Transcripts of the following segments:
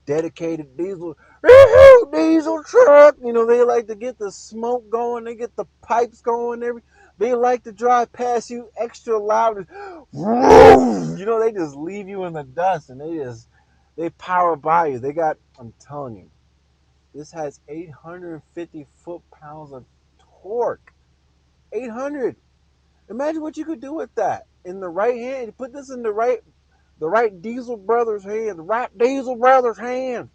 dedicated diesel truck. You know, they like to get the smoke going, they get the pipes going, they like to drive past you extra loud. You know, they just leave you in the dust and they power by you. I'm telling you, this has 850 foot-pounds of torque. 800. Imagine what you could do with that in the right hand. You put this in the right Diesel Brothers hand, the right Diesel Brothers hand.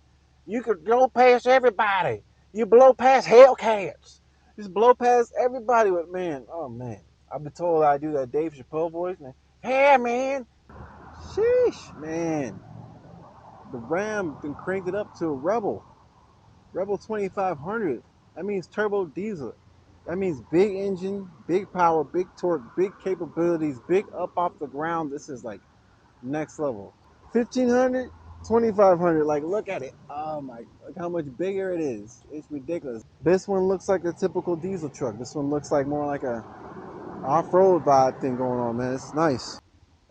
You could blow past everybody. You blow past Hellcats. Just blow past everybody with, man. Oh man, I've been told I do that Dave Chappelle voice, man. Hey man, sheesh, man. The Ram been cranked it up to a Rebel 2500. That means turbo diesel. That means big engine, big power, big torque, big capabilities, big up off the ground. This is like next level. 1500, 2500. Like, look at it. Oh my, look how much bigger it is. It's ridiculous. This one looks like a typical diesel truck. This one looks like more like a off-road vibe thing going on, man. It's nice.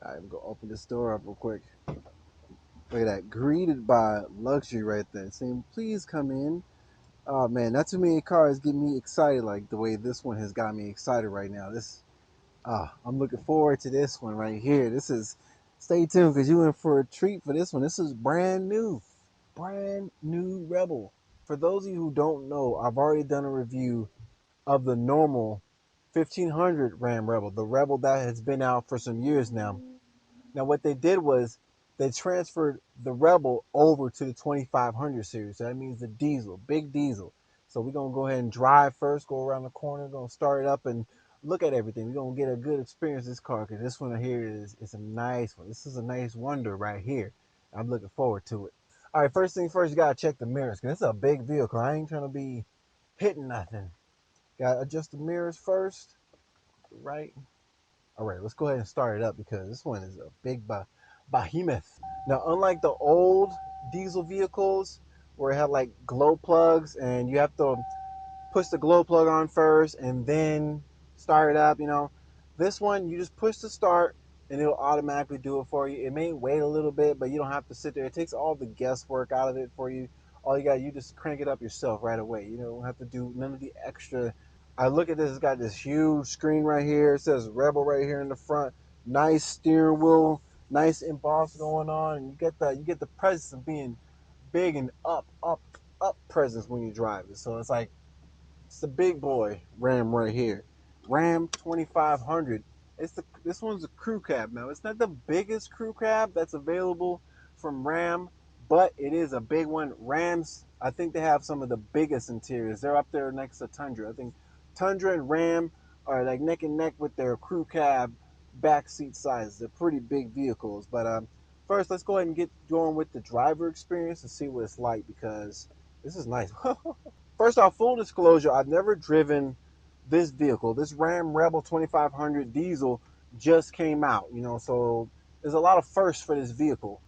All right, I'm gonna open this door up real quick. Look at that. Greeted by luxury right there. Saying, please come in. Oh man, not too many cars get me excited like the way this one has got me excited right now. I'm looking forward to this one right here. Stay tuned because you're in for a treat for this one. This is brand new Rebel. For those of you who don't know, I've already done a review of the normal 1500 Ram Rebel, the Rebel that has been out for some years now. Now, what they did was they transferred the Rebel over to the 2500 series. So that means the diesel, big diesel. So we're going to go ahead and drive first, go around the corner, going to start it up and look at everything. We're going to get a good experience with this car because this one here is a nice one. This is a nice wonder right here. I'm looking forward to it. All right, first thing first, you got to check the mirrors because it's a big vehicle. I ain't trying to be hitting nothing. Got to adjust the mirrors first, right? All right, let's go ahead and start it up because this one is a big behemoth. Now, unlike the old diesel vehicles where it had like glow plugs and you have to push the glow plug on first and then start it up, this one you just push the start and it'll automatically do it for you. It may wait a little bit, but you don't have to sit there. It takes all the guesswork out of it for you. You just crank it up yourself right away. You don't have to do none of the extra. I look at this, it's got this huge screen right here. It says Rebel right here in the front. Nice steering wheel, nice emboss going on, and you get the presence of being big and up presence when you drive it. So it's the big boy Ram right here. Ram 2500. This one's a crew cab now. It's not the biggest crew cab that's available from Ram, but it is a big one. Rams, I think they have some of the biggest interiors. They're up there next to Tundra. I think Tundra and Ram are like neck and neck with their crew cab backseat sizes. They're pretty big vehicles. But first, let's go ahead and get going with the driver experience and see what it's like because this is nice. First off, full disclosure, I've never driven this vehicle. This Ram Rebel 2500 diesel just came out, so there's a lot of firsts for this vehicle.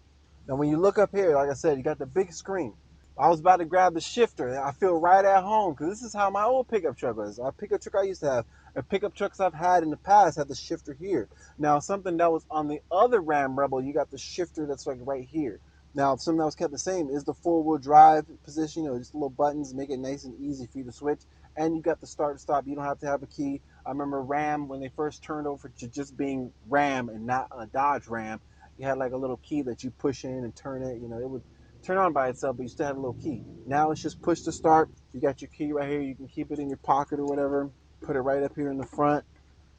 Now, when you look up here, like I said, you got the big screen. I was about to grab the shifter, and I feel right at home because this is how my old pickup truck was. A pickup truck I used to have, and pickup trucks I've had in the past had the shifter here. Now, something that was on the other Ram Rebel, you got the shifter that's like right here. Now, something that was kept the same is the four-wheel drive position, just little buttons, make it nice and easy for you to switch. And you got the start and stop. You don't have to have a key. I remember Ram, when they first turned over to just being Ram and not a Dodge Ram, you had like a little key that you push in and turn it. It would turn on by itself, but you still had a little key. Now it's just push to start. You got your key right here. You can keep it in your pocket or whatever. Put it right up here in the front.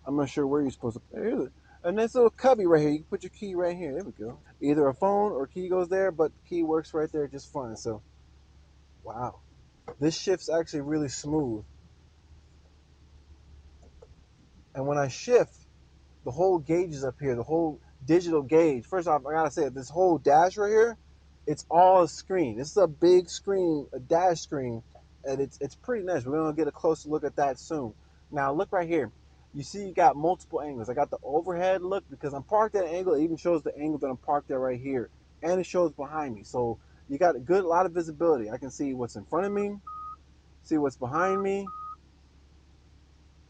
I'm not sure where you're supposed to put it. A nice little cubby right here. You can put your key right here. There we go. Either a phone or key goes there, but the key works right there just fine. So, wow. This shift's actually really smooth. And when I shift, the whole gauge is up here, the whole digital gauge. First off, I gotta say, this whole dash right here, it's all a screen. This is a big screen, a dash screen, and it's pretty nice. We're gonna get a closer look at that soon. Now look right here. You see you got multiple angles. I got the overhead look because I'm parked at an angle. It even shows the angle that I'm parked at right here. And it shows behind me. So you got a lot of visibility. I can see what's in front of me, see what's behind me.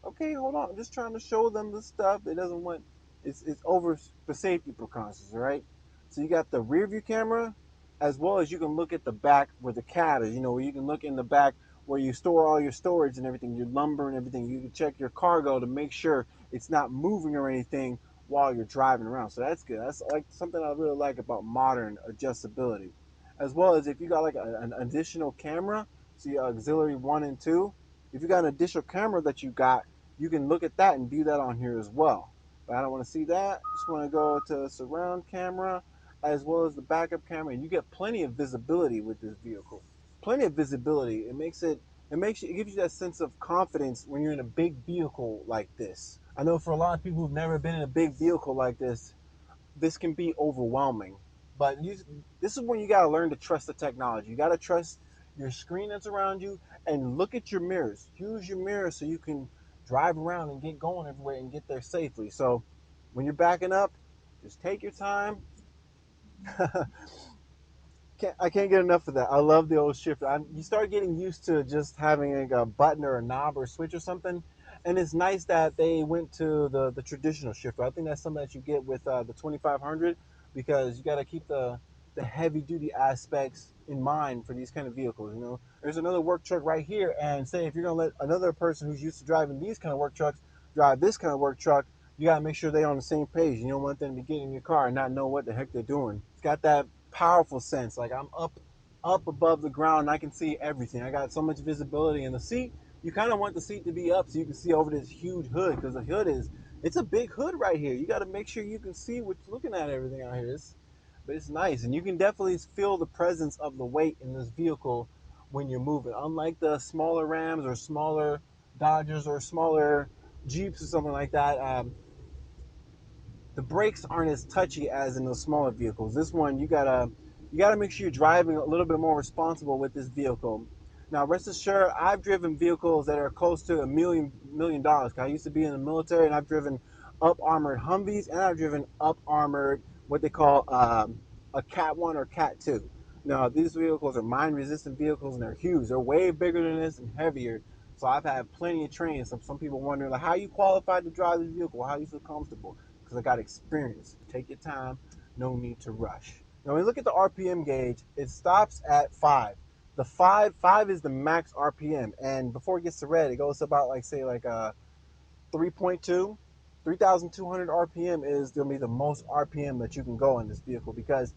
Okay, hold on. I'm just trying to show them the stuff. It doesn't want it's over for safety precautions, all right? So you got the rear view camera, as well as you can look at the back where the cab is, where you can look in the back where you store all your storage and everything, your lumber and everything. You can check your cargo to make sure it's not moving or anything while you're driving around. So that's good. That's like something I really like about modern adjustability. As well as if you got like an additional camera, see auxiliary one and two, if you got an additional camera that you got, you can look at that and view that on here as well. But I don't want to see that. Just want to go to surround camera as well as the backup camera, and you get plenty of visibility with this vehicle. Plenty of visibility. It gives you that sense of confidence when you're in a big vehicle like this. I know for a lot of people who've never been in a big vehicle like this can be overwhelming. But this is when you gotta learn to trust the technology. You gotta trust your screen that's around you and look at your mirrors. Use your mirrors so you can drive around and get going everywhere and get there safely. So when you're backing up, just take your time. I can't get enough of that. I love the old shifter. You start getting used to just having like a button or a knob or a switch or something, and it's nice that they went to the traditional shifter. I think that's something that you get with the 2500 because you got to keep the heavy duty aspects in mind for these kind of vehicles. There's another work truck right here, and say if you're gonna let another person who's used to driving these kind of work trucks drive this kind of work truck, you gotta make sure they're on the same page. You don't want them to get in your car and not know what the heck they're doing. It's got that powerful sense. Like I'm up above the ground and I can see everything. I got so much visibility in the seat. You kind of want the seat to be up so you can see over this huge hood because the hood it's a big hood right here. You got to make sure you can see what's looking at everything out here. But it's nice and you can definitely feel the presence of the weight in this vehicle when you're moving. Unlike the smaller Rams or smaller Dodgers or smaller Jeeps or something like that, the brakes aren't as touchy as in those smaller vehicles. This one you gotta make sure you're driving a little bit more responsible with this vehicle. Now, rest assured, I've driven vehicles that are close to $1 million. I used to be in the military, and I've driven up armored Humvees, and I've driven up armored what they call a Cat One or Cat Two. Now, these vehicles are mine-resistant vehicles, and they're huge. They're way bigger than this and heavier. So I've had plenty of training. Some people wondering like, how you qualified to drive this vehicle? How you feel comfortable? Because I got experience. Take your time. No need to rush. Now, when you look at the RPM gauge, it stops at 5. The five is the max RPM, and before it gets to red, it goes about like say like 3.2, 3,200 RPM is gonna be the most RPM that you can go in this vehicle because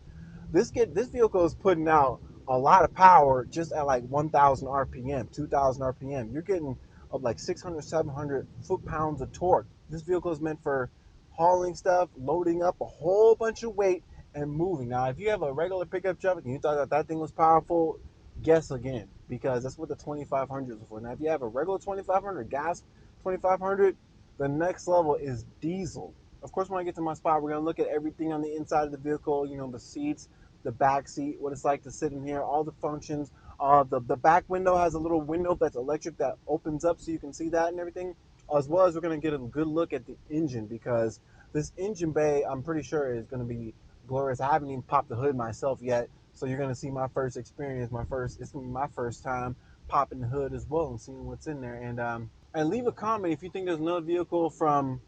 this vehicle is putting out a lot of power just at like 1,000 RPM, 2,000 RPM. You're getting up like 600, 700 foot-pounds of torque. This vehicle is meant for hauling stuff, loading up a whole bunch of weight, and moving. Now, if you have a regular pickup truck and you thought that thing was powerful, guess again because that's what the 2500 is for. Now, if you have a regular 2500 gas 2500, the next level is diesel. Of course, when I get to my spot, we're gonna look at everything on the inside of the vehicle. The seats, the back seat, what it's like to sit in here, all the functions. The back window has a little window that's electric that opens up so you can see that and everything. As well as we're going to get a good look at the engine because this engine bay, I'm pretty sure, is going to be glorious. I haven't even popped the hood myself yet, so you're going to see my first experience. It's going to be my first time popping the hood as well and seeing what's in there. And leave a comment if you think there's another vehicle from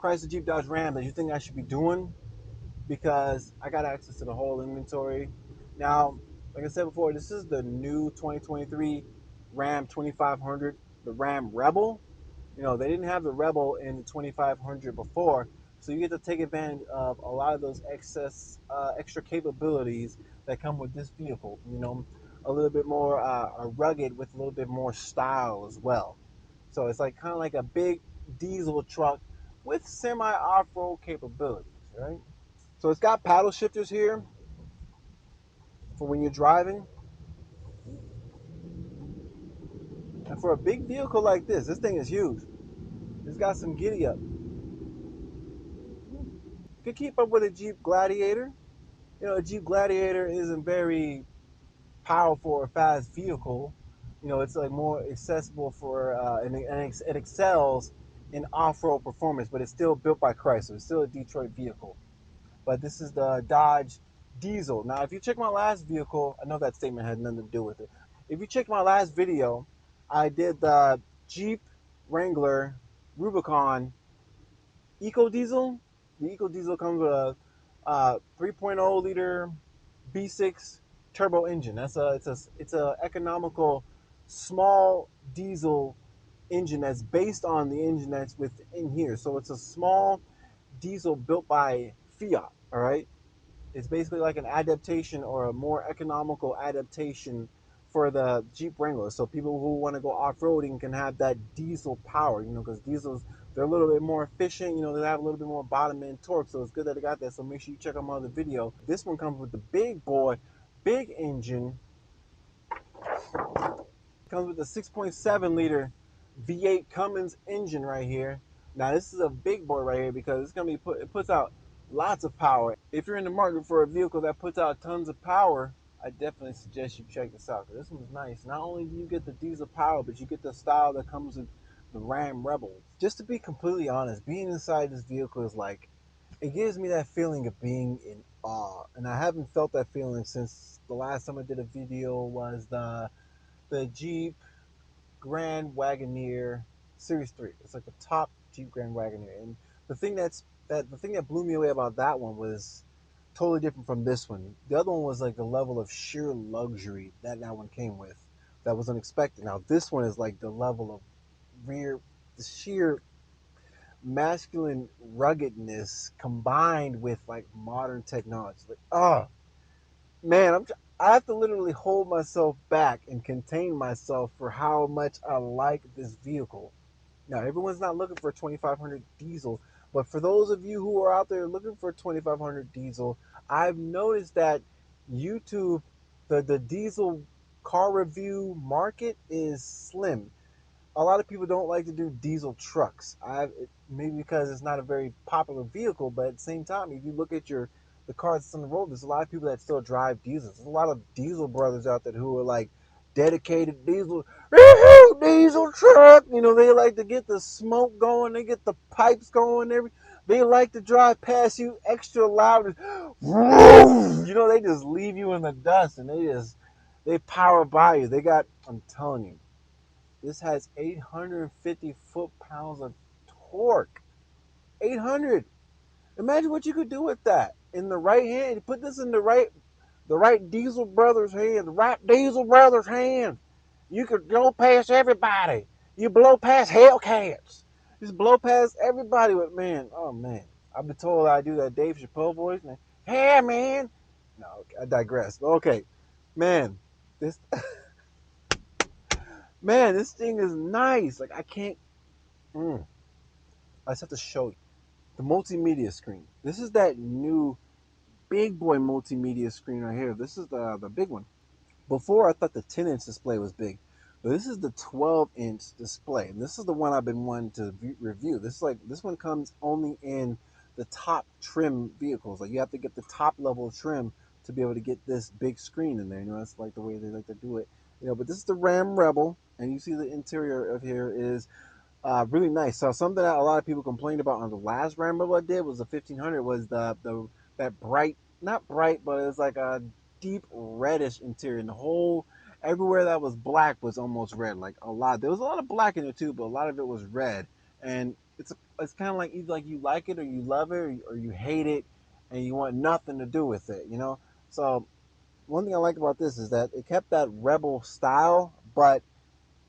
Chrysler, Jeep, Dodge, Ram that you think I should be doing because I got access to the whole inventory. Now, like I said before, this is the new 2023 Ram 2500, the Ram Rebel. They didn't have the Rebel in the 2500 before, so you get to take advantage of a lot of those extra capabilities that come with this vehicle. A little bit more rugged with a little bit more style as well. So it's like kind of like a big diesel truck with semi off-road capabilities, right? So it's got paddle shifters here for when you're driving. And for a big vehicle like this thing is huge. It's got some giddy up. You can keep up with a Jeep Gladiator. A Jeep Gladiator isn't very powerful or fast vehicle. It's like more accessible for and it excels in off-road performance, but it's still built by Chrysler. It's still a Detroit vehicle. But this is the Dodge Diesel. Now, if you check my last vehicle, I know that statement had nothing to do with it. If you check my last video, I did the Jeep Wrangler Rubicon Eco Diesel. The Eco Diesel comes with a 3.0 liter V6 turbo engine. It's a economical small diesel engine that's based on the engine that's within here. So it's a small diesel built by Fiat. All right, it's basically like an adaptation or a more economical adaptation for the Jeep Wrangler. So people who want to go off-roading can have that diesel power, because diesels, they're a little bit more efficient, they have a little bit more bottom end torque. So it's good that they got that. So make sure you check out my other video. This one comes with the big boy, big engine, comes with a 6.7 liter V8 Cummins engine right here. Now this is a big boy right here because it's gonna it puts out lots of power. If you're in the market for a vehicle that puts out tons of power, I definitely suggest you check this out because this one's nice. Not only do you get the diesel power, but you get the style that comes with the Ram Rebel. Just to be completely honest, being inside this vehicle is like, it gives me that feeling of being in awe, and I haven't felt that feeling since the last time I did a video was the Jeep Grand Wagoneer Series 3. It's like the top Jeep Grand Wagoneer. And the thing that blew me away about that one was totally different from this one. The other one was like the level of sheer luxury that one came with that was unexpected. Now this one is like the level of the sheer masculine ruggedness combined with like modern technology. Like, oh man, I have to literally hold myself back and contain myself for how much I like this vehicle. Now, everyone's not looking for a 2500 diesel, but for those of you who are out there looking for a 2500 diesel, I've noticed that YouTube, the diesel car review market is slim. A lot of people don't like to do diesel trucks. Maybe because it's not a very popular vehicle, but at the same time, if you look at the cars that's on the road, there's a lot of people that still drive diesels. There's a lot of diesel brothers out there who are like dedicated diesel truck. They like to get the smoke going, they get the pipes going, they like to drive past you extra loud. They just leave you in the dust and they power by you. I'm telling you, this has 850 foot-pounds of torque. 800. Imagine what you could do with that in the right hand. Put this in the right Diesel Brothers hand, the right Diesel Brothers hand. You could go past everybody. You blow past Hellcats. Just blow past everybody with, man. Oh man, I've been told I do that Dave Chappelle voice. Man. Hey man. No, I digress. Okay, man, this this thing is nice. Like I can't. I just have to show you the multimedia screen. This is that new big boy multimedia screen right here. This is the big one. Before I thought the 10-inch display was big, but this is the 12-inch display, and this is the one I've been wanting to review. This one comes only in the top trim vehicles. Like you have to get the top level trim to be able to get this big screen in there. That's like the way they like to do it. But this is the Ram Rebel, and you see the interior of here is really nice. So something that a lot of people complained about on the last Ram Rebel I did was the 1500 was the that bright, not bright, but it was like a deep reddish interior, and the whole everywhere that was black was almost red. Like a lot, there was a lot of black in it too, but a lot of it was red. And it's kind of like either like you like it or you love it or you hate it, and you want nothing to do with it. So one thing I like about this is that it kept that rebel style, but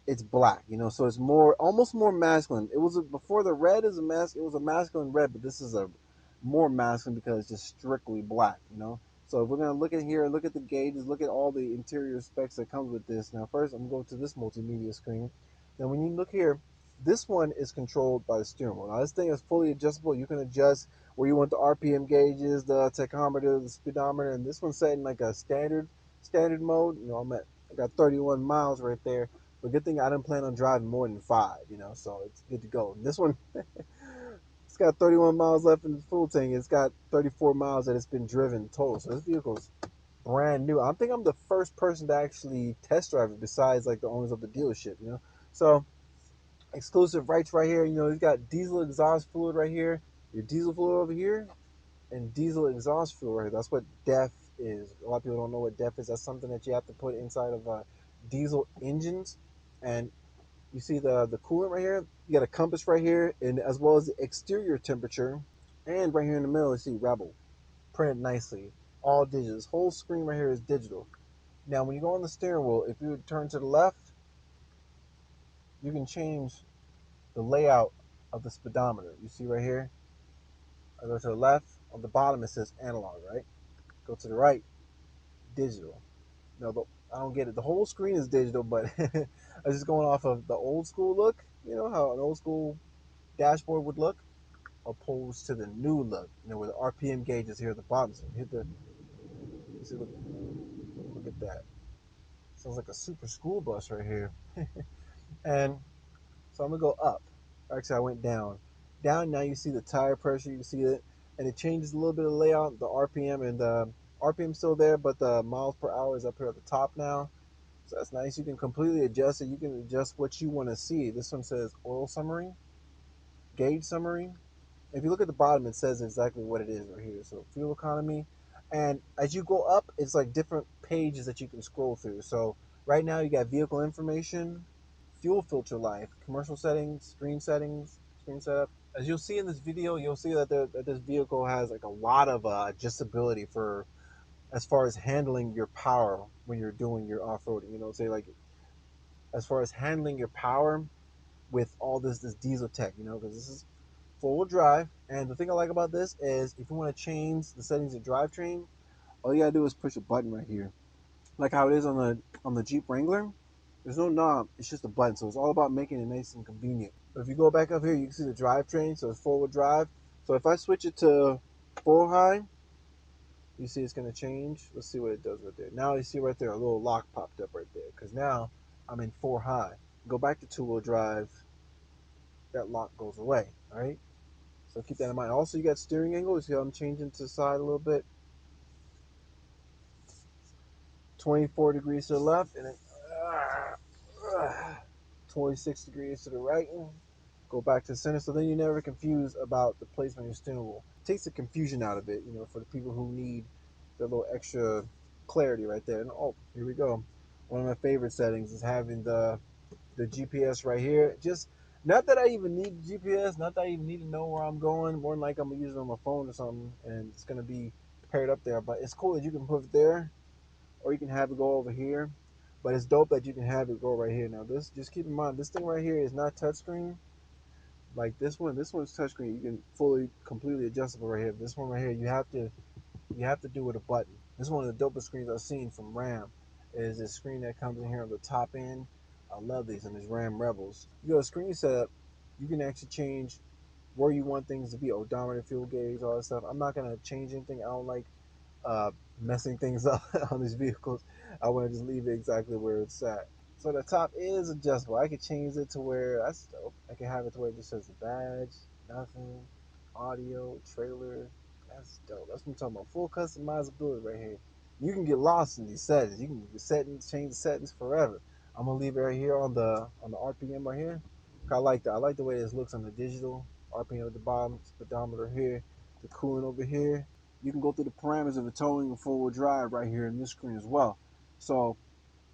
it's black, so it's almost more masculine. It was before the red is a mask. It was a masculine red, but this is a more masculine because it's just strictly black. So if we're gonna look at here, look at the gauges, look at all the interior specs that comes with this. Now, first I'm going to go to this multimedia screen. Now, when you look here, this one is controlled by the steering wheel. Now, this thing is fully adjustable. You can adjust where you want the RPM gauges, the tachometer, the speedometer, and this one's set in like a standard mode. I got 31 miles right there. But good thing I didn't plan on driving more than 5, so it's good to go. This one, it's got 31 miles left in the full tank. It's got 34 miles that it's been driven total. So this vehicle's brand new. I think I'm the first person to actually test drive it besides like the owners of the dealership. So exclusive rights right here. It's got diesel exhaust fluid right here, your diesel fluid over here, and diesel exhaust fluid right here. That's what DEF is. A lot of people don't know what DEF is. That's something that you have to put inside of diesel engines. And you see the coolant right here. You got a compass right here, and as well as the exterior temperature. And right here in the middle, you see Rebel printed nicely, all digital. This whole screen right here is digital. Now, when you go on the steering wheel, if you turn to the left, you can change the layout of the speedometer. You see right here? I go to the left. On the bottom, it says analog, right? Go to the right, digital. No, I don't get it. The whole screen is digital, but I was just going off of the old school look. You know how an old school dashboard would look, opposed to the new look. You know where the RPM gauge is here at the bottom. So hit the. You see, look at that. Sounds like a super school bus right here. And so I'm gonna go up. Actually, I went down. Down now, you see the tire pressure. You see it, and it changes a little bit of layout. The RPM and the RPM still there, but the miles per hour is up here at the top now. So that's nice. You can completely adjust it. You can adjust what you want to see. This one says oil summary, gauge summary. If you look at the bottom, it says exactly what it is right here. So fuel economy, and as you go up, it's like different pages that you can scroll through. So right now you got vehicle information, fuel filter life, commercial settings, screen setup. As you'll see in this video, you'll see that this vehicle has like a lot of adjustability for as far as handling your power when you're doing your off-roading. You know, say like as far as handling your power with all this diesel tech. You know, because this is four-wheel drive. And the thing I like about this is if you want to change the settings of drivetrain, all you gotta do is push a button right here, like how it is on the Jeep Wrangler. There's no knob; it's just a button. So it's all about making it nice and convenient. But if you go back up here, you can see the drivetrain. So it's four-wheel drive. So if I switch it to four high, you see it's gonna change. Let's see what it does right there. Now you see right there a little lock popped up right there because now I'm in four high. Go back to two-wheel drive, that lock goes away. All right. So keep that in mind. Also, you got steering angle. You see how I'm changing to the side a little bit. 24 degrees to the left, and then 26 degrees to the right. Go back to the center. So then you're never confused about the placement of your steering wheel. It takes the confusion out of it, you know, for the people who need the little extra clarity right there. And oh, here we go. One of my favorite settings is having the GPS right here. Just not that I even need GPS, not that I even need to know where I'm going. More than like I'm gonna use it on my phone or something, and it's gonna be paired up there. But it's cool that you can put it there, or you can have it go over here. But it's dope that you can have it go right here. Now this, just keep in mind, this thing right here is not touchscreen. Like this one's touchscreen. You can fully, completely adjustable right here. This one right here, you have to do with a button. This is one of the dopest screens I've seen from Ram. Is this screen that comes in here on the top end. I love these and these Ram Rebels. You go to screen setup, you can actually change where you want things to be. Odometer, fuel gauge, all that stuff. I'm not gonna change anything. I don't like uh, messing things up on these vehicles. I want to just leave it exactly where it's at. So the top is adjustable. I could change it to where that's dope. I can have it to where it just says the badge, nothing, audio, trailer. That's dope. That's what I'm talking about. Full customizability right here. You can get lost in these settings. You can change the settings forever. I'm gonna leave it right here on the RPM right here. I like that. I like the way this looks on the digital. RPM at the bottom, speedometer here, the cooling over here. You can go through the parameters of the towing and four-wheel drive right here in this screen as well. So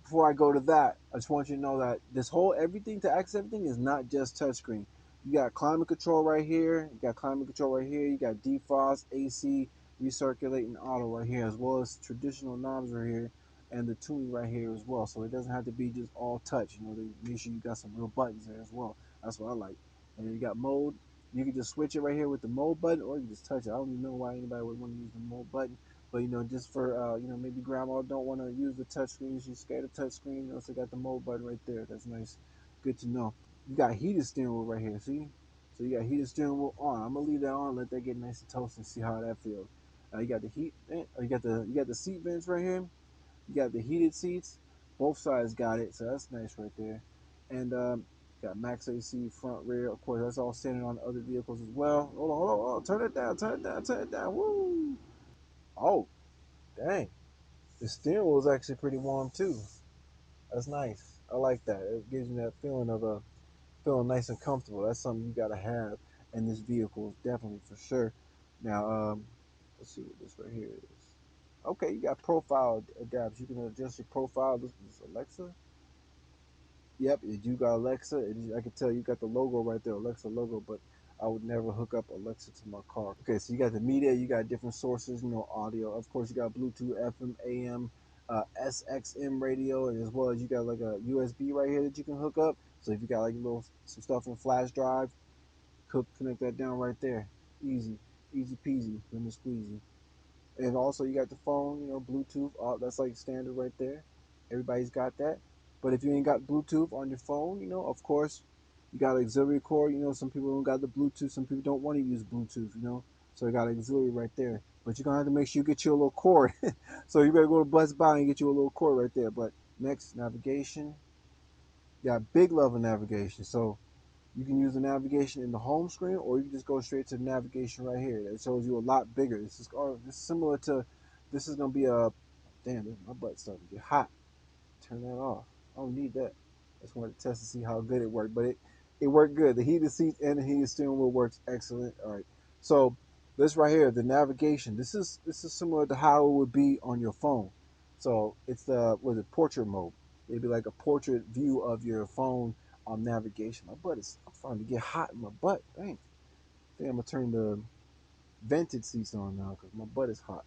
before I go to that, I just want you to know that this whole everything to access everything is not just touchscreen. You got climate control right here. You got climate control right here. You got defrost, AC, recirculate, and auto right here, as well as traditional knobs right here, and the tuning right here as well. So it doesn't have to be just all touch. You know, they make sure you got some real buttons there as well. That's what I like. And then you got mode. You can just switch it right here with the mode button, or you can just touch it. I don't even know why anybody would want to use the mode button. But you know, just for maybe grandma don't want to use the touch screen. She's scared of touch screen. You know, so got the mode button right there. That's nice. Good to know. You got heated steering wheel right here. See? So you got heated steering wheel on. I'm gonna leave that on. Let that get nice and toasted and see how that feels. You got the heat. You got the seat vents right here. You got the heated seats. Both sides got it. So that's nice right there. And got max AC front rear. Of course, that's all standard on other vehicles as well. Hold on. Turn it down. Turn it down. Woo! Oh, dang. The steering wheel is actually pretty warm too. That's nice. I like that. It gives you that feeling of feeling nice and comfortable. That's something you gotta have in this vehicle, definitely for sure. Now, let's see what this right here is. Okay, you got profile adapts. You can adjust your profile. This is Alexa. Yep, you do got Alexa. I can tell you got the logo right there, Alexa logo, but I would never hook up Alexa to my car. Okay, so you got the media, you got different sources, you know, audio. Of course, you got Bluetooth, FM, AM, SXM radio, and as well as you got like a USB right here that you can hook up. So if you got like little some stuff in flash drive, connect that down right there. Easy, easy peasy, lemon squeezy. And also you got the phone, Bluetooth. That's like standard right there. Everybody's got that. But if you ain't got Bluetooth on your phone, of course, you got auxiliary cord. Some people don't got the Bluetooth. Some people don't want to use Bluetooth. So you got auxiliary right there. But you're gonna have to make sure you get you a little cord. So you better go to Best Buy and get you a little cord right there. But next, navigation. You got big level navigation. So you can use the navigation in the home screen, or you can just go straight to the navigation right here. That shows you a lot bigger. This is similar to. This is gonna be a. Damn, my butt's starting to get hot. Turn that off. I don't need that. I just wanted to test to see how good it worked, but it worked good. The heated seats and the heated steering wheel works excellent. All right, so this right here, the navigation. This is similar to how it would be on your phone. So it's the was it portrait mode. It'd be like a portrait view of your phone navigation. My butt is I'm starting to get hot in my butt. Dang, I think I'm gonna turn the vented seats on now because my butt is hot.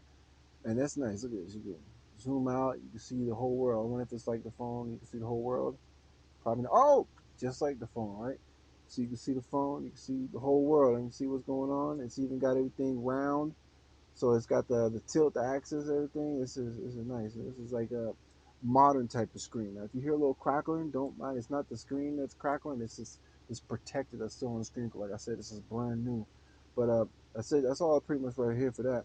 And that's nice. Look at this. You can zoom out. You can see the whole world. I wonder if it's like the phone. You can see the whole world. Probably not. Oh, just like the phone, right? So you can see the phone. You can see the whole world. And you can see what's going on. It's even got everything round. So it's got the tilt, the axis, everything. This is nice. This is like a modern type of screen. Now, if you hear a little crackling, don't mind. It's not the screen that's crackling. It's protected. That's still on the screen. Like I said, this is brand new. But that's all pretty much right here for that.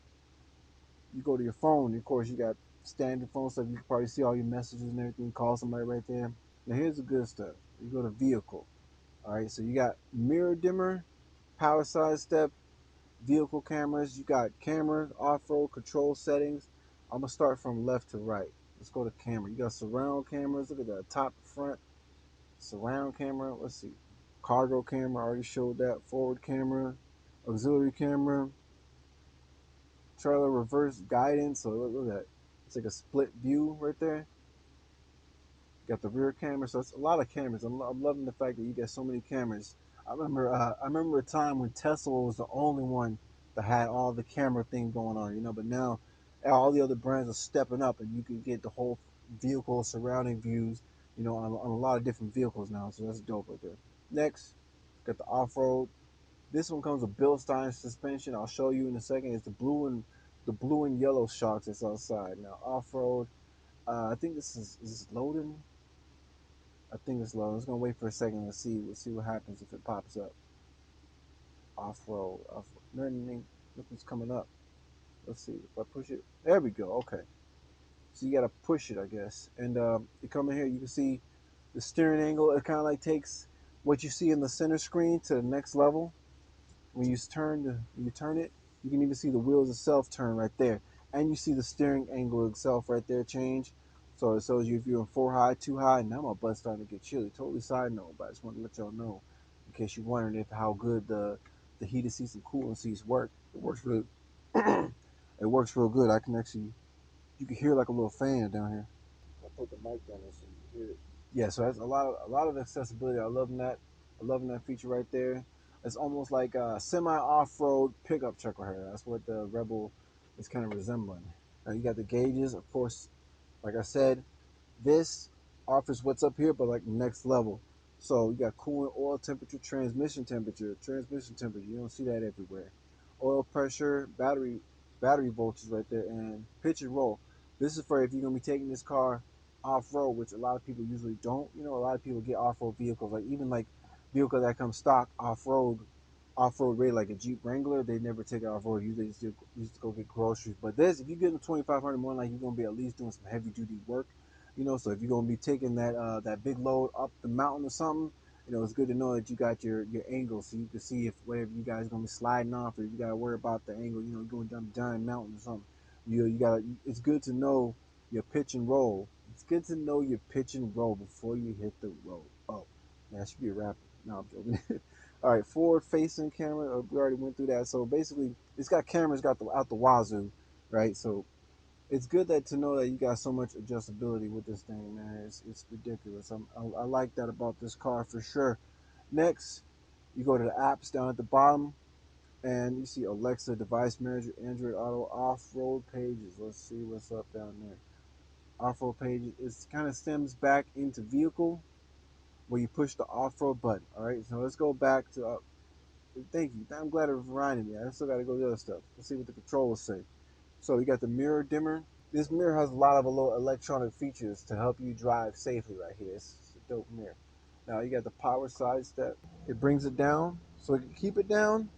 You go to your phone, of course, you got standard phone stuff. You can probably see all your messages and everything. Call somebody right there. Now, here's the good stuff. You go to vehicle. All right, so you got mirror dimmer, power side step, vehicle cameras. You got camera, off-road control settings. I'm gonna start from left to right. Let's go to camera. You got surround cameras. Look at that, top, front, surround camera. Let's see, cargo camera. I already showed that. Forward camera, auxiliary camera, trailer reverse guidance. So look at that. It's like a split view right there. Got the rear camera, so it's a lot of cameras. I'm loving the fact that you get so many cameras. I remember a time when Tesla was the only one that had all the camera thing going on. But now all the other brands are stepping up, and you can get the whole vehicle surrounding views. On a lot of different vehicles now. So that's dope right there. Next, got the off road. This one comes with Bilstein suspension. I'll show you in a second. It's the blue and yellow shocks that's outside. Now off road. I think this is loading. I think it's low. I'm just gonna wait for a second and see. We'll see what happens if it pops up. Off road. Nothing's coming up. Let's see if I push it. There we go. Okay. So you gotta push it, I guess. And you come in here. You can see the steering angle. It kind of like takes what you see in the center screen to the next level. When you turn it, you can even see the wheels itself turn right there, and you see the steering angle itself right there change. So it shows you if you're in four high, two high. Now my butt's starting to get chilly. Totally side note, but I just want to let y'all know in case you're wondering if how good the heated seats and cooling seats work. It works real. It works real good. I can actually you can hear like a little fan down here. I put the mic down there so you can hear it. Yeah, so that's a lot of accessibility. I loving that feature right there. It's almost like a semi off road pickup truck right here. That's what the Rebel is kind of resembling. Now you got the gauges, of course. Like I said, this offers what's up here, but like next level. So you got coolant, oil temperature, transmission temperature, transmission temperature. You don't see that everywhere. Oil pressure, battery voltage right there, and pitch and roll. This is for if you're gonna be taking this car off road, which a lot of people usually don't. A lot of people get off road vehicles, like even like vehicles that come stock off road ready, like a Jeep Wrangler. They never take it off road. Usually just go get groceries. But this, if you get in 2,500 more, like you're gonna be at least doing some heavy duty work. So if you're gonna be taking that big load up the mountain or something, it's good to know that you got your angle, so you can see if whatever you guys gonna be sliding off, or you gotta worry about the angle. Going down a giant mountain or something. You gotta. It's good to know your pitch and roll. It's good to know your pitch and roll before you hit the road. Oh, that should be a rapper. No, I'm joking. All right, forward facing camera. We already went through that. So basically, it's got cameras out the wazoo, right? So it's good to know that you got so much adjustability with this thing, man. It's ridiculous. I like that about this car for sure. Next, you go to the apps down at the bottom, and you see Alexa, device manager, Android Auto, off-road pages. Let's see what's up down there. off-road page. It kind of stems back into vehicle where you push the off-road button. All right, so let's go back to. Thank you. I'm glad it reminded me. I still got to go to the other stuff. Let's see what the controls say. So you got the mirror dimmer. This mirror has a lot of little electronic features to help you drive safely right here. It's a dope mirror. Now you got the power side step. It brings it down, so you can keep it down,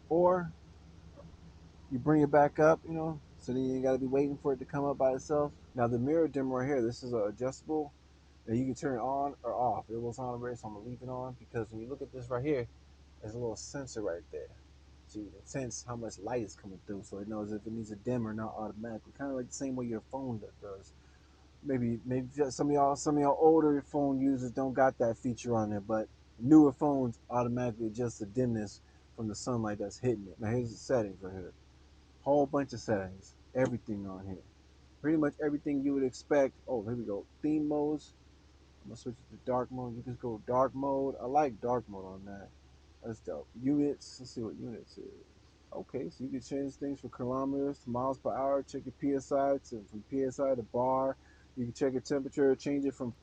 or you bring it back up, so then you got to be waiting for it to come up by itself. Now the mirror dimmer right here, this is adjustable. Now you can turn it on or off. It was on already, so I'm gonna leave it on because when you look at this right here, there's a little sensor right there. So you can sense how much light is coming through, so it knows if it needs a dimmer or not automatically. Kind of like the same way your phone does. Maybe some of y'all older phone users don't got that feature on there, but newer phones automatically adjust the dimness from the sunlight that's hitting it. Now here's the settings right here. Whole bunch of settings. Everything on here. Pretty much everything you would expect. Oh, here we go. Theme modes. I'm gonna switch it to dark mode. You can go dark mode. I like dark mode on that. That's dope. Units. Let's see what units is. Okay, so you can change things from kilometers to miles per hour. Check your PSI from PSI to bar. You can check your temperature. Change it from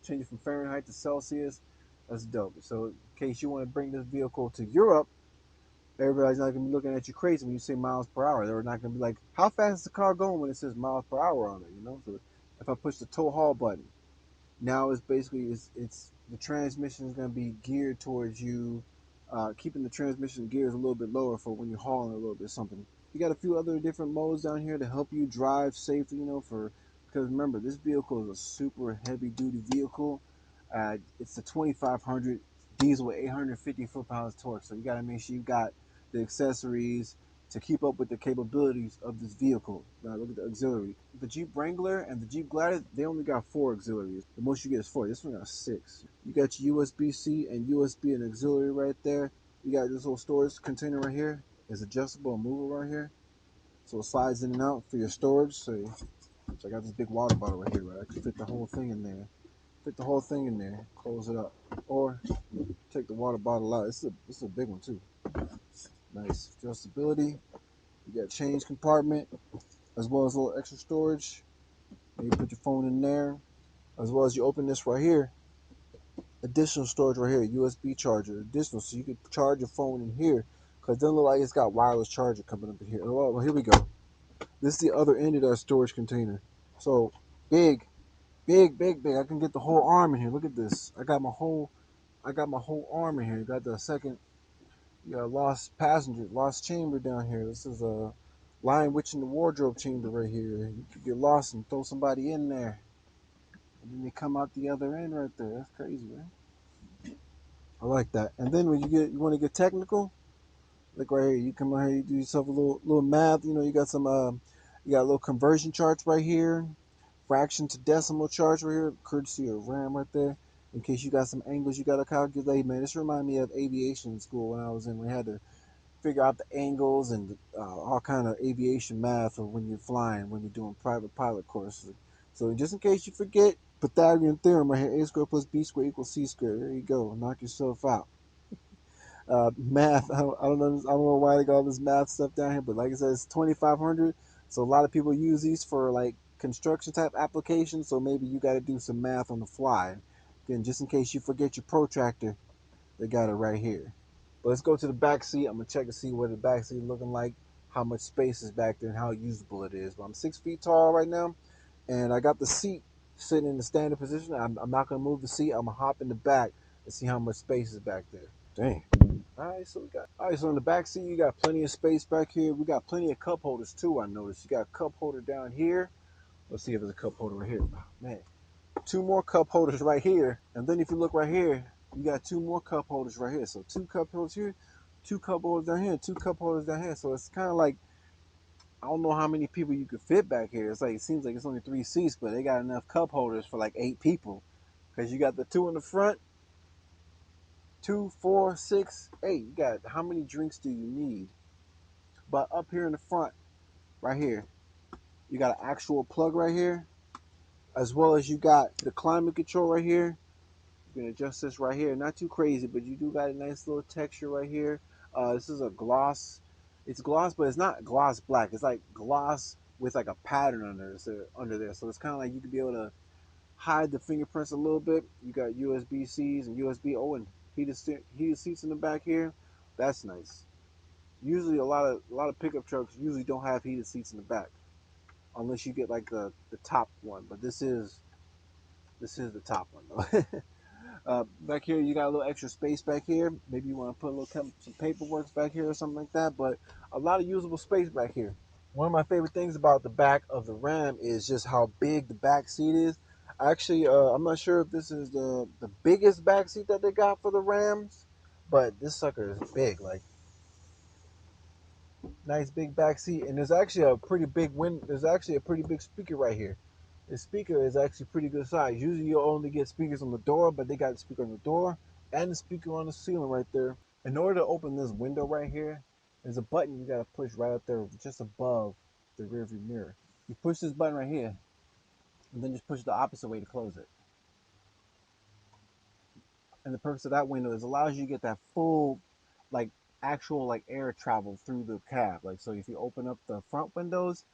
Fahrenheit to Celsius. That's dope. So in case you want to bring this vehicle to Europe, everybody's not gonna be looking at you crazy when you say miles per hour. They're not gonna be like, "How fast is the car going?" when it says miles per hour on it. So if I push the tow haul button, now it's basically it's the transmission is going to be geared towards you, keeping the transmission gears a little bit lower for when you're hauling a little bit something. You got a few other different modes down here to help you drive safely, because remember, this vehicle is a super heavy duty vehicle. It's the 2500 diesel with 850 foot-pounds torque, so you got to make sure you got the accessories to keep up with the capabilities of this vehicle. Now look at the auxiliary. The Jeep Wrangler and the Jeep Gladiator, they only got 4 auxiliaries. The most you get is 4. This one got 6. You got your USB-C and USB and auxiliary right there. You got this little storage container right here. It's adjustable and movable right here. So it slides in and out for your storage. So I got this big water bottle right here, right? I can fit the whole thing in there. Close it up. Or take the water bottle out. This is a big one too. Nice adjustability. You got change compartment, as well as a little extra storage. You put your phone in there, as well as you open this right here. Additional storage right here, USB charger. Additional, so you can charge your phone in here, because it doesn't look like it's got wireless charger coming up in here. Well, here we go. This is the other end of that storage container. So big. I can get the whole arm in here. Look at this. I got my whole arm in here. You got the second. You got lost chamber down here. This is a lion witch in the wardrobe chamber right here. You could get lost and throw somebody in there, and then they come out the other end right there. That's crazy, man. I like that. And then when you want to get technical, like right here, you come out here, you do yourself a little math. You got a little conversion charts right here, fraction to decimal charts right here, courtesy of RAM right there. In case you got some angles you got to calculate, man. This remind me of aviation school when I was in. We had to figure out the angles and all kind of aviation math of when you're flying, when you're doing private pilot courses. So just in case you forget, Pythagorean theorem right here: a squared plus b squared equals c squared. There you go. Knock yourself out. Math. I don't know why they got all this math stuff down here, but like I said, it's 2500. So a lot of people use these for like construction type applications. So maybe you got to do some math on the fly. Again, just in case you forget your protractor, they got it right here. But let's go to the back seat. I'm gonna check to see what the back seat is looking like, how much space is back there, and how usable it is. But I'm 6 feet tall right now, and I got the seat sitting in the standard position. I'm not gonna move the seat. I'm gonna hop in the back and see how much space is back there. Dang. All right, so in the back seat you got plenty of space back here. We got plenty of cup holders too. I noticed you got a cup holder down here. Let's see if there's a cup holder right here. Oh, man, 2 more cup holders right here, and then if you look right here, you got 2 more cup holders right here. So 2 cup holders here, 2 cup holders down here, 2 cup holders down here. So it's kind of like, I don't know how many people you could fit back here. It seems like it's only 3 seats, but they got enough cup holders for like 8 people, because you got the 2 in the front, 2, 4, 6, 8. You got, how many drinks do you need? But up here in the front, right here, you got an actual plug right here, as well as you got the climate control right here. You can adjust this right here. Not too crazy, but you do got a nice little texture right here. This is a gloss. It's gloss, but it's not gloss black. It's like gloss with like a pattern under there. So it's kind of like you could be able to hide the fingerprints a little bit. You got USB-Cs and USB. Oh, and heated seats in the back here. That's nice. Usually, a lot of pickup trucks usually don't have heated seats in the back, unless you get like the top one. But this is the top one though. Back here, you got a little extra space back here. Maybe you want to put a little some paperwork back here or something like that. But a lot of usable space back here. One of my favorite things about the back of the Ram is just how big the back seat is. Actually, I'm not sure if this is the biggest back seat that they got for the Rams, but this sucker is big. Like, nice big back seat, and there's actually a pretty big There's actually a pretty big speaker right here. The speaker is actually pretty good size. Usually you'll only get speakers on the door, but they got the speaker on the door and the speaker on the ceiling right there. In order to open this window right here, there's a button you gotta push right up there, just above the rearview mirror. You push this button right here, and then just push the opposite way to close it. And the purpose of that window is it allows you to get that full, like, actual like air travel through the cab. Like, so if you open up the front windows,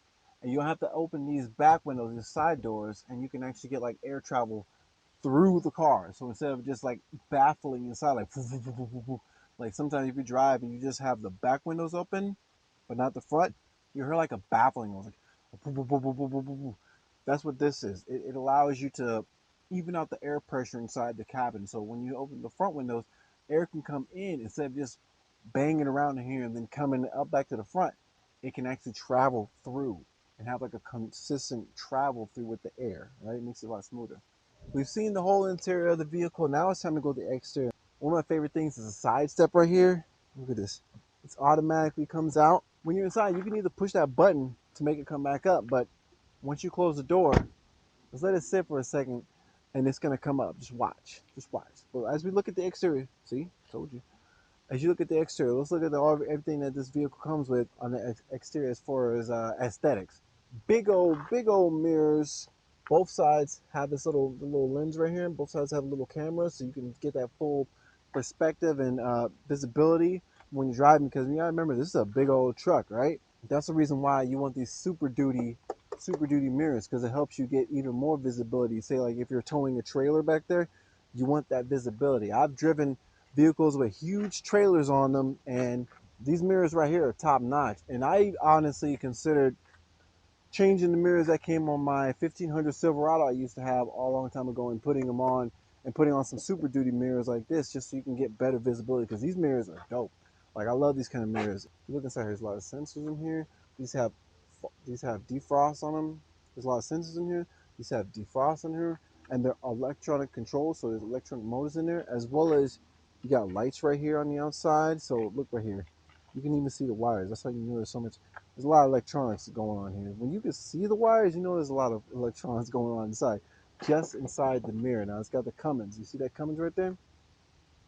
and you don't have to open these back windows, these side doors, and you can actually get like air travel through the car. So instead of just like baffling inside, like sometimes if you drive and you just have the back windows open, but not the front, you hear like a baffling noise, like that's what this is. It allows you to even out the air pressure inside the cabin. So when you open the front windows, air can come in instead of just banging around in here and then coming up back to the front. It can actually travel through and have like a consistent travel through with the air. Right, it makes it a lot smoother. We've seen the whole interior of the vehicle. Now it's time to go to the exterior. One of my favorite things is a side step right here. Look at this. It automatically comes out. When you're inside, you can either push that button to make it come back up, but once you close the door, just let it sit for a second and it's going to come up. Just watch. Just watch. But as we look at the exterior, see, told you. As you look at the exterior, let's look at everything that this vehicle comes with on the exterior as far as aesthetics. Big old mirrors. Both sides have this little lens right here. Both sides have a little camera, so you can get that full perspective and visibility when you're driving. Because you gotta remember, this is a big old truck, right? That's the reason why you want these super duty mirrors, because it helps you get even more visibility. Say like if you're towing a trailer back there, you want that visibility. I've driven vehicles with huge trailers on them, and these mirrors right here are top notch. And I honestly considered changing the mirrors that came on my 1500 Silverado I used to have a long time ago and putting them on and putting on some Super Duty mirrors like this, just so you can get better visibility, because these mirrors are dope. Like, I love these kind of mirrors. If you look inside, there's a lot of sensors in here. These have defrost on them. There's a lot of sensors in here. These have defrost in here, and they're electronic controls, so there's electronic motors in there, as well as you got lights right here on the outside. So look right here, you can even see the wires. That's how you know there's a lot of electronics going on here. When you can see the wires, you know there's a lot of electronics going on inside, just inside the mirror. Now it's got the Cummins. You see that Cummins right there?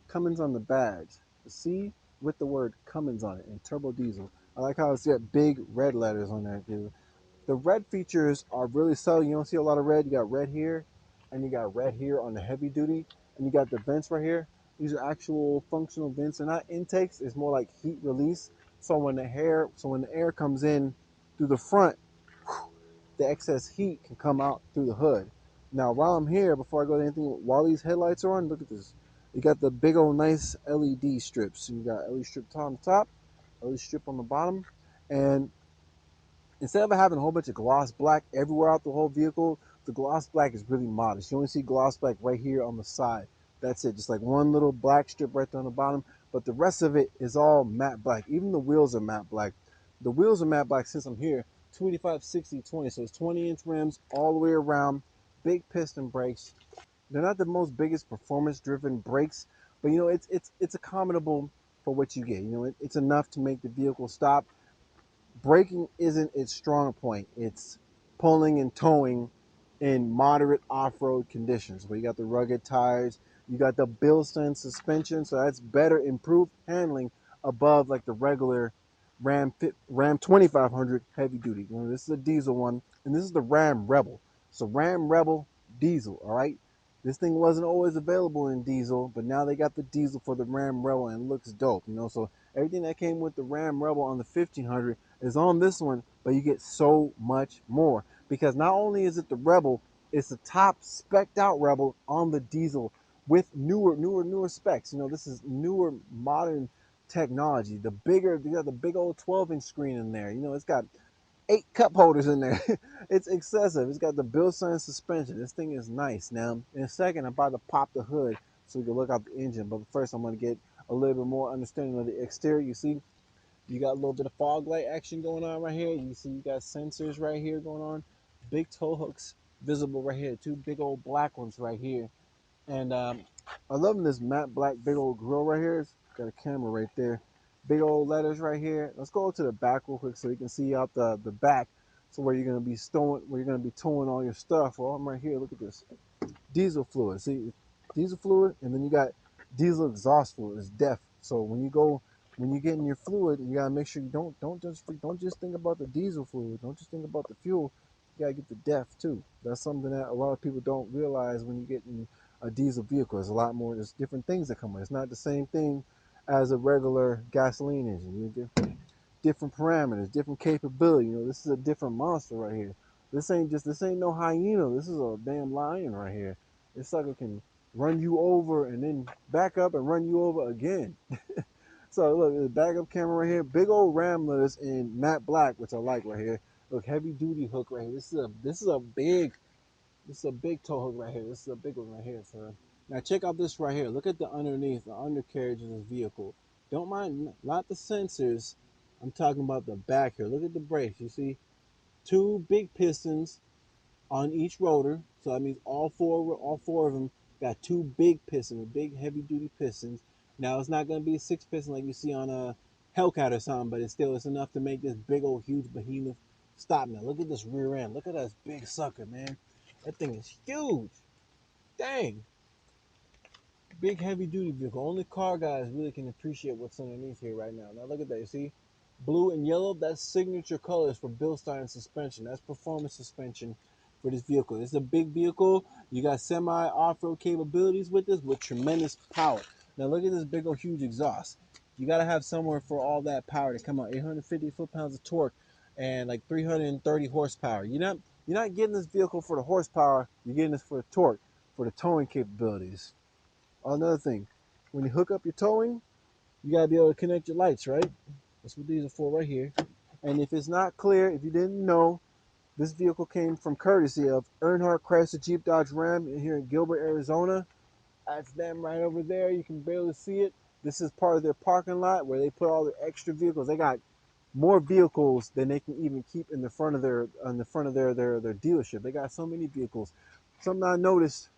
Cummins on the badge. The C with the word Cummins on it, and turbo diesel. I like how it's got big red letters on there, dude. The red features are really subtle. You don't see a lot of red. You got red here, and you got red here on the heavy duty, and you got the vents right here. These are actual functional vents. They're not intakes. It's more like heat release. So when the air comes in through the front, the excess heat can come out through the hood. Now, while I'm here, before I go to anything, while these headlights are on, look at this. You got the big old nice LED strips. And you got LED strip on the top, LED strip on the bottom, and instead of having a whole bunch of gloss black everywhere out the whole vehicle, the gloss black is really modest. You only see gloss black right here on the side. That's it. Just like one little black strip right there on the bottom. But the rest of it is all matte black. Even the wheels are matte black. The wheels are matte black since I'm here. 285, 60, 20. So it's 20-inch rims all the way around. Big piston brakes. They're not the most biggest performance-driven brakes, but it's accommodable for what you get. It's enough to make the vehicle stop. Braking isn't its strong point. It's pulling and towing in moderate off-road conditions where you got the rugged tires, you got the Bilstein suspension, so that's better improved handling above like the regular Ram 2500 heavy duty. This is a diesel one, and this is the Ram Rebel. So Ram Rebel diesel, all right? This thing wasn't always available in diesel, but now they got the diesel for the Ram Rebel, and it looks dope. So everything that came with the Ram Rebel on the 1500 is on this one, but you get so much more, because not only is it the Rebel, It's the top specced out Rebel on the diesel with newer specs. This is newer modern technology. You got the big old 12-inch screen in there. It's got 8 cup holders in there. It's excessive. It's got the Bilstein suspension. This thing is nice. Now, in a second, I'm about to pop the hood so we can look out the engine. But first, I'm going to get a little bit more understanding of the exterior. You see, you got a little bit of fog light action going on right here. You see, you got sensors right here going on. Big tow hooks visible right here. 2 big old black ones right here. And I love this matte black big old grill right here. It's got a camera right there. Big old letters right here. Let's go to the back real quick so you can see out the back. So where you're gonna be towing all your stuff. Well, I'm right here. Look at this. Diesel fluid. See, diesel fluid, and then you got diesel exhaust fluid. It's DEF. So when you get in your fluid, you gotta make sure you don't just think about the diesel fluid. Don't just think about the fuel. You gotta get the DEF too. That's something that a lot of people don't realize when you get in a diesel vehicle. There's a lot more. There's different things that come with it. It's not the same thing as a regular gasoline engine. You get different parameters, different capability. This is a different monster right here. This ain't no hyena. This is a damn lion right here. This sucker can run you over and then back up and run you over again. So look, the backup camera right here, big old ram letters in matte black, which I like right here. Look, heavy duty hook right here. This is a big tow hook right here. This is a big one right here, sir. Now check out this right here. Look at the underneath, the undercarriage of this vehicle. Don't mind, not the sensors. I'm talking about the back here. Look at the brakes. You see 2 big pistons on each rotor. So that means all four of them got 2 big pistons, big heavy duty pistons. Now it's not going to be a 6 piston like you see on a Hellcat or something, but it's enough to make this big old huge behemoth stop. Now look at this rear end. Look at that big sucker, man. That thing is huge. Dang. Big heavy duty vehicle. Only car guys really can appreciate what's underneath here right now. Now look at that. You see? Blue and yellow, that's signature colors for Bilstein suspension. That's performance suspension for this vehicle. It's a big vehicle. You got semi off-road capabilities with this with tremendous power. Now look at this big old huge exhaust. You got to have somewhere for all that power to come out. 850 foot-pounds of torque and like 330 horsepower. You're not getting this vehicle for the horsepower. You're getting this for the torque, for the towing capabilities. Another thing, when you hook up your towing, you got to be able to connect your lights, right? That's what these are for right here. And if it's not clear, if you didn't know, this vehicle came from courtesy of Earnhardt Chrysler Jeep Dodge Ram here in Gilbert, Arizona. That's them right over there. You can barely see it. This is part of their parking lot where they put all the extra vehicles. They got more vehicles than they can even keep in the front of their dealership. They got so many vehicles. Something I noticed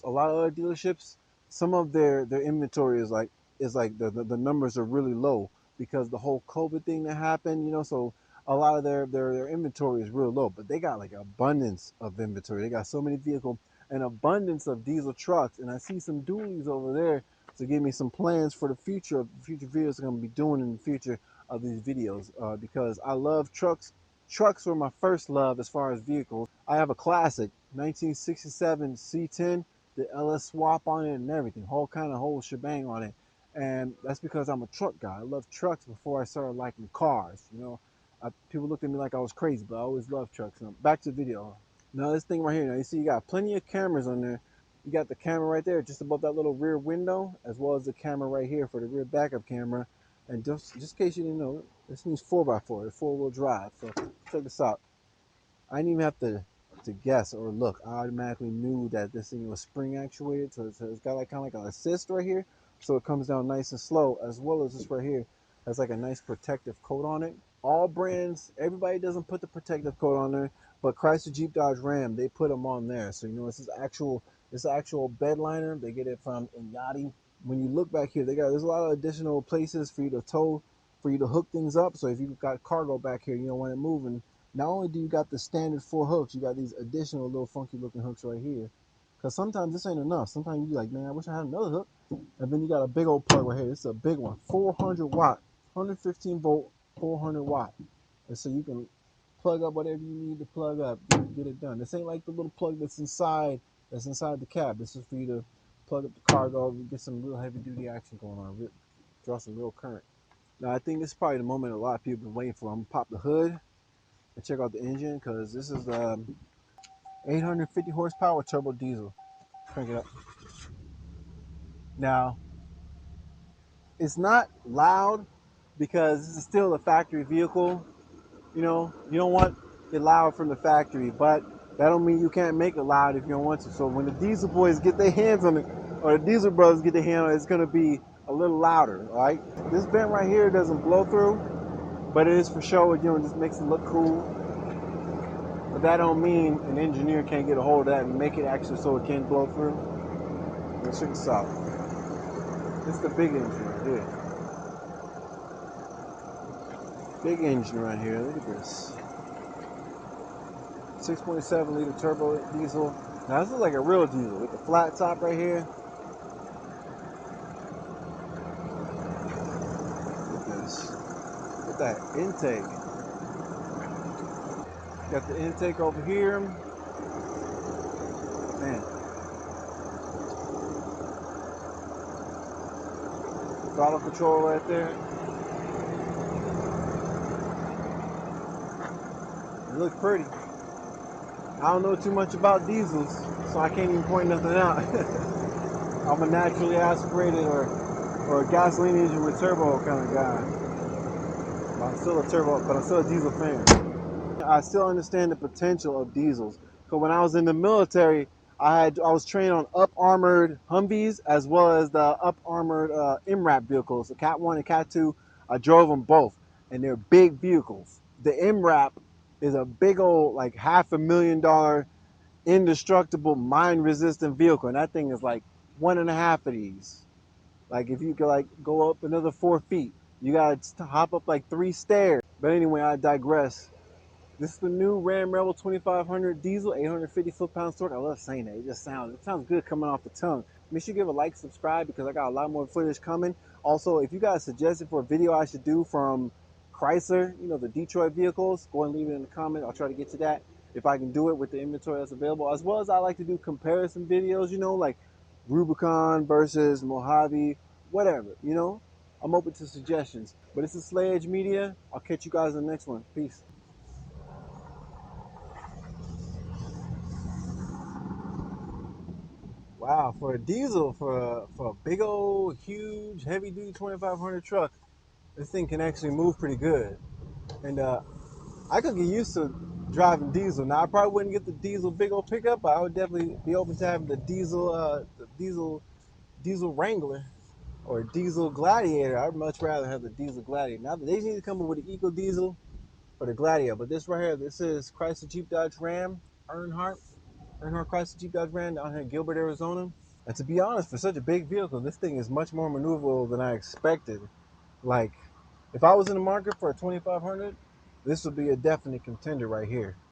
a lot of other dealerships, some of their inventory is like the numbers are really low because the whole COVID thing that happened, so a lot of their inventory is real low, but they got like abundance of inventory. They got so many vehicles, an abundance of diesel trucks, and I see some dualies over there to give me some plans for the future videos I'm going to be doing in the future of these videos because I love trucks. Trucks were my first love as far as vehicles. I have a classic 1967 C10, the LS swap on it and everything, whole shebang on it. And that's because I'm a truck guy. I love trucks before I started liking cars. People looked at me like I was crazy, but I always loved trucks. Now, back to the video. Now this thing right here, now you see you got plenty of cameras on there. You got the camera right there just above that little rear window, as well as the camera right here for the rear backup camera. And just in case you didn't know, this means 4x4, it's 4-wheel drive. So check this out. I didn't even have to guess or look. I automatically knew that this thing was spring actuated, so it's got like kind of like an assist right here, so it comes down nice and slow, as well as this right here has like a nice protective coat on it. All brands, everybody doesn't put the protective coat on there, but Chrysler, Jeep, Dodge, Ram, they put them on there. So this actual bed liner. They get it from Yachty. When you look back here, there's a lot of additional places for you to tow, for you to hook things up. So if you've got cargo back here, you don't want it moving. Not only do you got the standard 4 hooks, you got these additional little funky looking hooks right here. Because sometimes this ain't enough. Sometimes you be like, man, I wish I had another hook. And then you got a big old plug right here. This is a big one, 400 watt, 115 volt, 400 watt. And so you can plug up whatever you need to plug up, get it done. This ain't like the little plug that's inside the cab. This is for you to plug up the cargo, get some real heavy duty action going on, draw some real current. Now I think this is probably the moment a lot of people have been waiting for. I'm gonna pop the hood. and check out the engine because this is 850 horsepower turbo diesel. Crank it up. Now, it's not loud because this is still a factory vehicle. You don't want it loud from the factory, but that don't mean you can't make it loud if you don't want to. So when the diesel boys get their hands on it, or the diesel brothers get their hands on it, it's gonna be a little louder, all right? This vent right here doesn't blow through, but it is for show. It just makes it look cool. But that don't mean an engineer can't get a hold of that and make it actually so it can blow through. Let's check this out. This is the big engine right here. Big engine right here. Look at this. 6.7 liter turbo diesel. Now this is like a real diesel with the flat top right here. Look at this. Look at that intake. Got the intake over here. Man. Throttle control right there. It looks pretty. I don't know too much about diesels, so I can't even point nothing out. I'm a naturally aspirated or a gasoline engine with turbo kind of guy. But I'm still a diesel fan. I still understand the potential of diesels. Because when I was in the military, I was trained on up-armored Humvees as well as the up-armored MRAP vehicles, the Cat 1 and Cat 2. I drove them both, and they're big vehicles. The MRAP is a big old, like $500,000 indestructible, mine-resistant vehicle, and that thing is like one and a half of these. Like if you could like go up another 4 feet, you gotta hop up like 3 stairs. But anyway, I digress. This is the new Ram Rebel 2500 diesel, 850 foot-pounds torque. I love saying that. It sounds good coming off the tongue. Make sure you give a like, subscribe, because I got a lot more footage coming. Also, if you guys suggested for a video I should do from Chrysler, the Detroit vehicles, go and leave it in the comment. I'll try to get to that if I can do it with the inventory that's available. As well as I like to do comparison videos, like Rubicon versus Mojave, whatever. I'm open to suggestions. But it's a Slay Edge Media. I'll catch you guys in the next one. Peace. Wow, for a diesel, for a big old, huge, heavy duty 2500 truck, this thing can actually move pretty good. And I could get used to driving diesel. Now I probably wouldn't get the diesel big old pickup, but I would definitely be open to having the diesel Wrangler or diesel Gladiator. I'd much rather have the diesel Gladiator. Now they need to come up with an eco diesel or the Gladiator. But this right here, this is Chrysler Jeep Dodge Ram Earnhardt Chrysler Jeep Dodge Ram down here in Gilbert, Arizona. And to be honest, for such a big vehicle, this thing is much more maneuverable than I expected. Like, if I was in the market for a 2500, this would be a definite contender right here.